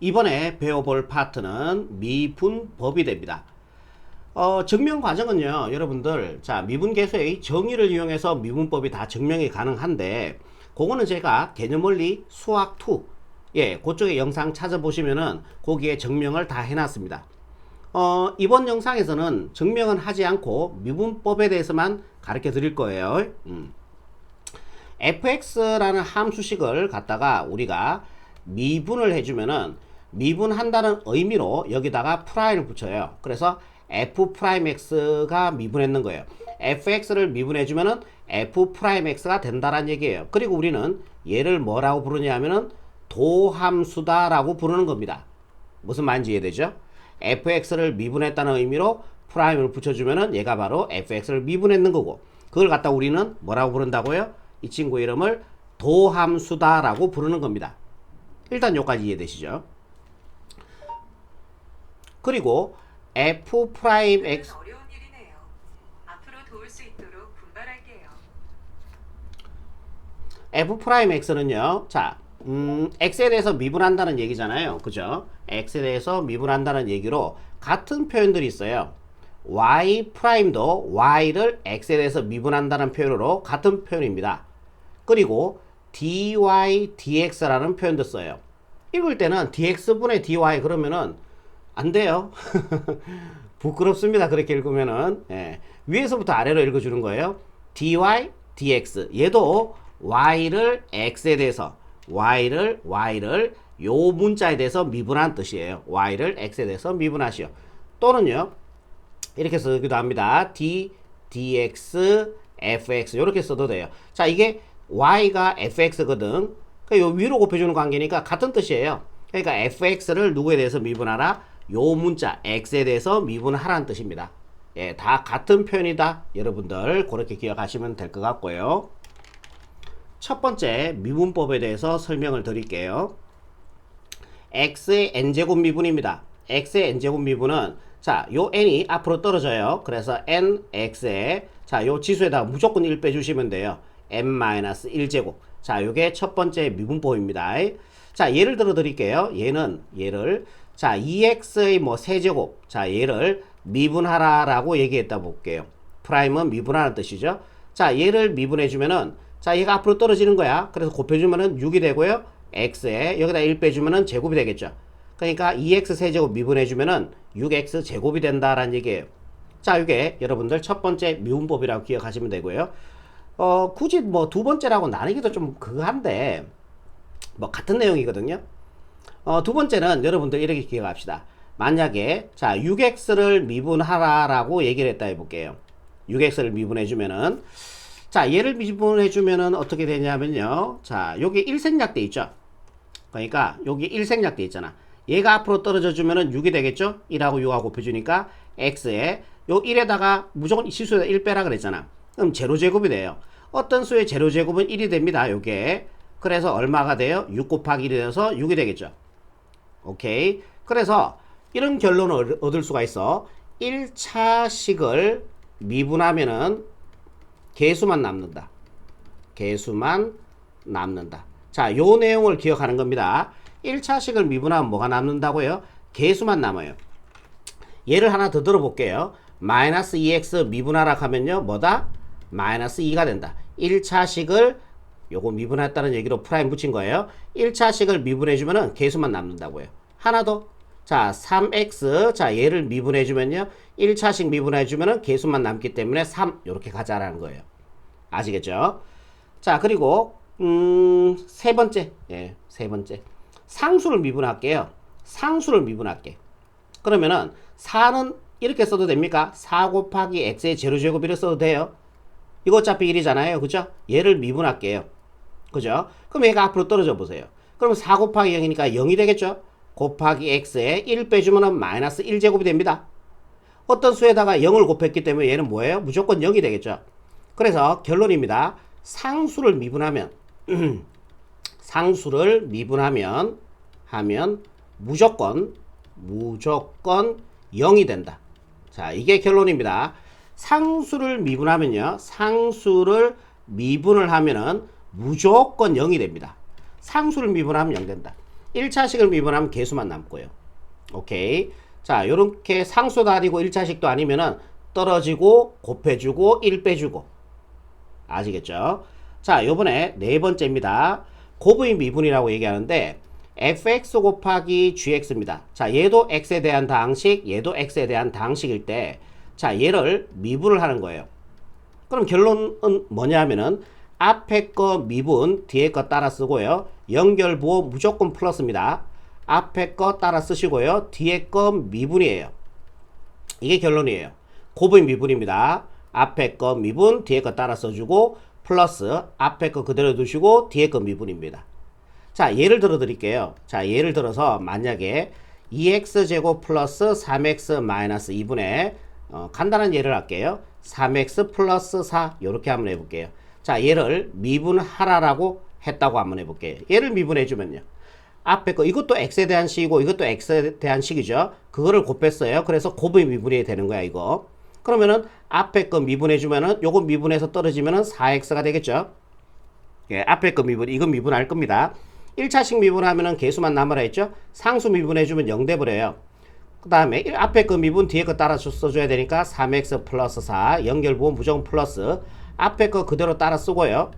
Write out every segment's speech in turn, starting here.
이번에 배워볼 파트는 미분법이 됩니다. 증명 과정은요, 여러분들, 자, 미분계수의 정의를 이용해서 미분법이 다 증명이 가능한데, 그거는 제가 개념원리 수학2, 예, 그쪽에 영상 찾아보시면은 거기에 증명을 다 해놨습니다. 이번 영상에서는 증명은 하지 않고 미분법에 대해서만 가르쳐 드릴 거예요. fx라는 함수식을 갖다가 우리가 미분을 해주면은 미분한다는 의미로 여기다가 프라임을 붙여요. 그래서 f'x가 미분했는 거예요. fx를 미분해주면은 f'x가 된다라는 얘기예요. 그리고 우리는 얘를 뭐라고 부르냐면은 도함수다라고 부르는 겁니다. 무슨 말인지 이해되죠? fx를 미분했다는 의미로 프라임을 붙여주면은 얘가 바로 fx를 미분했는 거고, 그걸 갖다 우리는 뭐라고 부른다고요? 이 친구 이름을 도함수다라고 부르는 겁니다. 일단 여기까지 이해되시죠? 그리고 f'x 어려운 일이네요. 앞으로 도울 수 있도록 분발할게요. f'x는요, 자, x에 대해서 미분한다는 얘기잖아요. 그죠? x에 대해서 미분한다는 얘기로 같은 표현들이 있어요. y 프라임도 y를 x에 대해서 미분한다는 표현으로 같은 표현입니다. 그리고 dy dx라는 표현도 써요. 읽을 때는 dx분의 dy 그러면은 안 돼요. 부끄럽습니다. 그렇게 읽으면은. 예. 위에서부터 아래로 읽어주는 거예요. dy dx. 얘도 y를 x에 대해서 y를 요 문자에 대해서 미분한 뜻이에요. y를 x에 대해서 미분하시오. 또는요, 이렇게 쓰기도 합니다. d dx fx 이렇게 써도 돼요. 자, 이게 y가 fx거든. 그러니까 요 위로 곱해주는 관계니까 같은 뜻이에요. 그러니까 fx를 누구에 대해서 미분하라? 요 문자 x에 대해서 미분하라는 뜻입니다. 예, 다 같은 표현이다. 여러분들 그렇게 기억하시면 될 것 같고요. 첫 번째 미분법에 대해서 설명을 드릴게요. x의 n제곱 미분입니다. x의 n제곱 미분은, 자, 요 n이 앞으로 떨어져요. 그래서 nx에, 자, 요 지수에다가 무조건 1 빼주시면 돼요. n-1제곱. 자, 요게 첫 번째 미분법입니다. 자, 예를 들어 드릴게요. 얘를, 자, 2x의 뭐 세제곱. 자, 얘를 미분하라라고 얘기했다 볼게요. 프라임은 미분하는 뜻이죠. 자, 얘를 미분해주면은, 자, 얘가 앞으로 떨어지는 거야. 그래서 곱해주면은 6이 되고요. x에 여기다 1 빼주면은 제곱이 되겠죠. 그러니까 2x 세제곱 미분해주면은 6x 제곱이 된다라는 얘기예요. 자, 이게 여러분들 첫 번째 미분법이라고 기억하시면 되고요. 굳이 뭐 두 번째라고 나누기도 좀 그한데, 뭐 같은 내용이거든요. 두 번째는 여러분들 이렇게 기억합시다. 만약에, 자, 6x를 미분하라라고 얘기를 했다 해볼게요. 6x를 미분해주면은, 자, 얘를 미분해주면은 어떻게 되냐면요. 자, 여기 1생략돼 있죠. 그러니까 여기 1생략돼 있잖아. 얘가 앞으로 떨어져주면은 6이 되겠죠? 1하고 6하고 곱해주니까 x에 요 1에다가 무조건 지수에다 1 빼라 그랬잖아. 그럼 제로제곱이 돼요. 어떤 수의 제로제곱은 1이 됩니다. 요게. 그래서 얼마가 돼요? 6 곱하기 1이 돼서 6이 되겠죠. 오케이. 그래서 이런 결론을 얻을 수가 있어. 1차식을 미분하면은 개수만 남는다. 개수만 남는다. 자, 요 내용을 기억하는 겁니다. 1차식을 미분하면 뭐가 남는다고요? 개수만 남아요. 예를 하나 더 들어볼게요. 마이너스 2x 미분하라 하면요, 뭐다? 마이너스 2가 된다. 1차식을 요거 미분했다는 얘기로 프라임 붙인 거예요. 1차식을 미분해주면은 개수만 남는다고요. 하나 더. 자, 3x. 자, 얘를 미분해주면요, 1차식 미분해주면은 개수만 남기 때문에 3. 요렇게 가자라는 거예요. 아시겠죠? 자, 그리고, 세 번째. 예, 세 번째. 상수를 미분할게요. 상수를 미분할게. 그러면은 4는 이렇게 써도 됩니까? 4 곱하기 x의 제로제곱 이렇게 써도 돼요. 이거 어차피 1이잖아요. 그죠? 얘를 미분할게요. 그죠? 그럼 얘가 앞으로 떨어져 보세요. 그럼 4 곱하기 0이니까 0이 되겠죠? 곱하기 x에 1 빼주면은 마이너스 1제곱이 됩니다. 어떤 수에다가 0을 곱했기 때문에 얘는 뭐예요? 무조건 0이 되겠죠? 그래서 결론입니다. 상수를 미분하면 상수를 미분하면 무조건 0이 된다. 자, 이게 결론입니다. 상수를 미분하면요, 상수를 미분을 하면은 무조건 0이 됩니다. 상수를 미분하면 0 된다. 1차식을 미분하면 개수만 남고요. 오케이. 자, 요렇게 상수도 아니고 1차식도 아니면은 떨어지고 곱해주고 1 빼주고. 아시겠죠? 자, 요번에 네 번째입니다. 고부인 미분이라고 얘기하는데 fx 곱하기 gx입니다. 자, 얘도 x에 대한 다항식, 얘도 x에 대한 다항식일 때, 자, 얘를 미분을 하는 거예요. 그럼 결론은 뭐냐 하면은 앞에 거 미분, 뒤에 거 따라 쓰고요. 연결부호 무조건 플러스입니다. 앞에 거 따라 쓰시고요. 뒤에 거 미분이에요. 이게 결론이에요. 고부인 미분입니다. 앞에 거 미분, 뒤에 거 따라 써주고 플러스 앞에 거 그대로 두시고 뒤에 거 미분입니다. 자, 예를 들어 드릴게요. 자, 예를 들어서 만약에 2x제곱 플러스 3x 마이너스 2분의 간단한 예를 할게요. 3x 플러스 4 이렇게 한번 해볼게요. 자, 얘를 미분하라라고 했다고 한번 해볼게요. 얘를 미분해주면요. 앞에 거 이것도 x에 대한 식이고 이것도 x에 대한 식이죠. 그거를 곱했어요. 그래서 곱의 미분이 되는 거야 이거. 그러면은 앞에 거 미분해주면은 요거 미분해서 떨어지면은 4x가 되겠죠. 예, 앞에 거 미분 이건 미분할 겁니다. 1차식 미분하면은 개수만 남으라 했죠. 상수 미분해주면 0 돼버려요. 그 다음에 앞에 거 미분 뒤에 거 따라 써줘야 되니까 3x 플러스 4 연결부호 무조건 플러스 앞에 거 그대로 따라 쓰고요.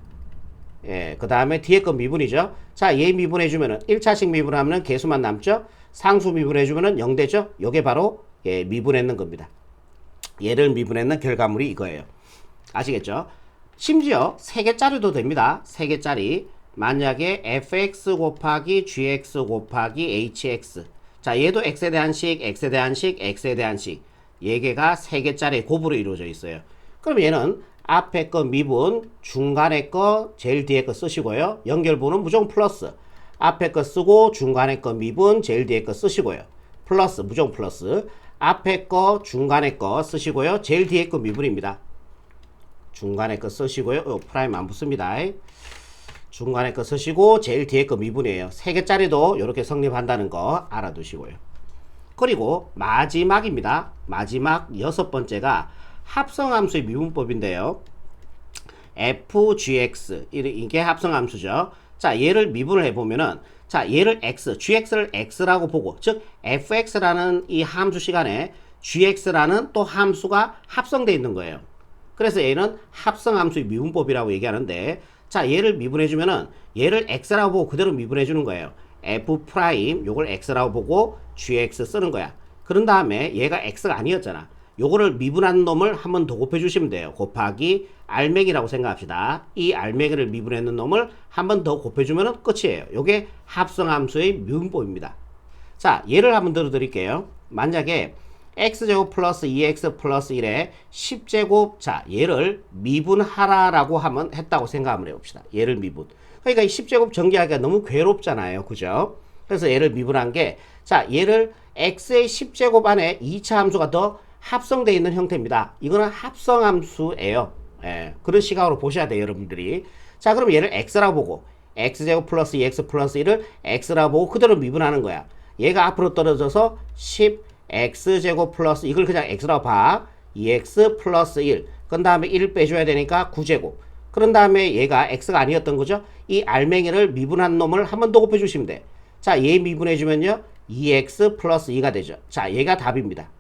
예, 그 다음에 뒤에 거 미분이죠. 자, 얘 미분해주면은 1차식 미분하면은 개수만 남죠. 상수 미분해주면은 0 되죠. 요게 바로 예, 미분했는 겁니다. 얘를 미분했는 결과물이 이거예요. 아시겠죠? 심지어 3개짜리도 됩니다. 3개짜리. 만약에 fx 곱하기 gx 곱하기 hx. 자, 얘도 x에 대한 식, x에 대한 식, x에 대한 식. 얘가 3개짜리 곱으로 이루어져 있어요. 그럼 얘는 앞에 거 미분, 중간에 거, 제일 뒤에 거 쓰시고요. 연결부는 무조건 플러스. 앞에 거 쓰고 중간에 거 미분, 제일 뒤에 거 쓰시고요. 플러스, 무조건 플러스. 앞에 거, 중간에 거 쓰시고요. 제일 뒤에 거 미분입니다. 중간에 거 쓰시고요. 프라임 안 붙습니다. 중간에 거 쓰시고 제일 뒤에 거 미분이에요. 3개짜리도 이렇게 성립한다는 거 알아두시고요. 그리고 마지막입니다. 마지막 6번째가 합성함수의 미분법인데요. fgx 이게 합성함수죠. 자, 얘를 미분을 해보면은 자, 얘를 x, gx를 x라고 보고 즉 fx라는 이 함수 시간에 gx라는 또 함수가 합성되어 있는 거예요. 그래서 얘는 합성함수의 미분법이라고 얘기하는데 자, 얘를 미분해주면은 얘를 x라고 보고 그대로 미분해주는 거예요. f 프라임 요걸 x라고 보고 gx 쓰는 거야. 그런 다음에 얘가 x가 아니었잖아. 요거를 미분한 놈을 한 번 더 곱해주시면 돼요. 곱하기 알맹이라고 생각합시다. 이 알맹이를 미분했는 놈을 한 번 더 곱해주면 끝이에요. 요게 합성함수의 미분법입니다. 자, 예를 한번 들어드릴게요. 만약에 x제곱 플러스 2x 플러스 1에 10제곱 자, 얘를 미분하라라고 하면 했다고 생각을 해봅시다. 얘를 미분. 그러니까 이 10제곱 전개하기가 너무 괴롭잖아요. 그죠? 그래서 얘를 미분한 게 자, 얘를 x의 10제곱 안에 2차 함수가 더 합성되어 있는 형태입니다. 이거는 합성함수예요. 예, 그런 시각으로 보셔야 돼요, 여러분들이. 자, 그럼 얘를 x라고 보고 x제곱 플러스 2x 플러스 1을 x라고 보고 그대로 미분하는 거야. 얘가 앞으로 떨어져서 10x제곱 플러스 이걸 그냥 x라고 봐. 2x 플러스 1. 그 다음에 1 빼줘야 되니까 9제곱. 그런 다음에 얘가 x가 아니었던 거죠. 이 알맹이를 미분한 놈을 한 번 더 곱해주시면 돼. 자, 얘 미분해주면요. 2x 플러스 2가 되죠. 자, 얘가 답입니다.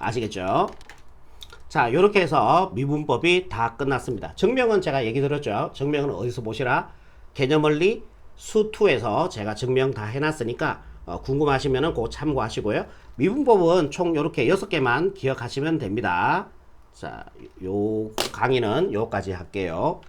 아시겠죠? 자, 요렇게 해서 미분법이 다 끝났습니다. 증명은 제가 얘기 들었죠? 증명은 어디서 보시라? 개념원리 수2에서 제가 증명 다 해놨으니까 궁금하시면은 그거 참고하시고요. 미분법은 총 요렇게 6개만 기억하시면 됩니다. 자, 요 강의는 요까지 할게요.